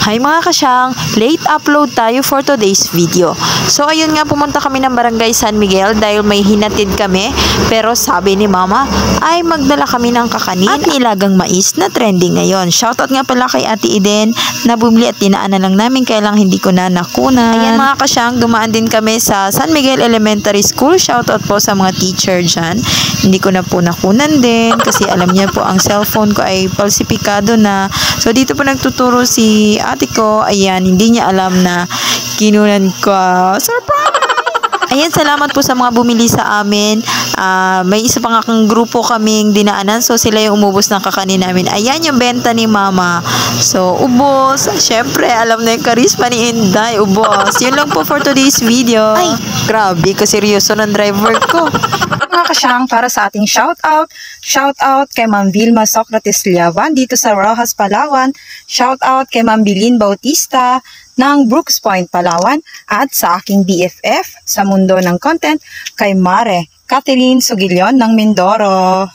Hi mga kasyang, late upload tayo for today's video. So ayun nga, pumunta kami ng Barangay San Miguel dahil may hinatid kami. Pero sabi ni mama ay magdala kami ng kakanin at nilagang mais na trending ngayon. Shoutout nga pala kay Ate Eden na bumili at tinaan na lang namin kaya lang hindi ko na nakunan. Ayan mga kasyang, dumaan din kami sa San Miguel Elementary School. Shoutout po sa mga teacher dyan. Hindi ko na po nakunan din kasi alam niya po ang cellphone ko ay falsifikado na. So dito po nagtuturo si ate ko, ayan, hindi niya alam na kinunan ko. Surprise! Ayan, salamat po sa mga bumili sa amin. May isa pang akong grupo kaming dinaanan. So, sila yung umubos ng kakanin namin. Ayan yung benta ni mama. So, ubos. Siyempre, alam na yung karisma ni Inday. Ubos. Yun lang po for today's video. Ay, grabe, kaseryoso ng driver ko. Mga kasyang, para sa ating shoutout kay Ma'am Vilma Socrates Liavan dito sa Rojas, Palawan. Shoutout kay Ma'am Bilin Bautista ng Brooks Point, Palawan. At sa aking BFF sa mundo ng content kay Mare Catherine Sugilion ng Mindoro.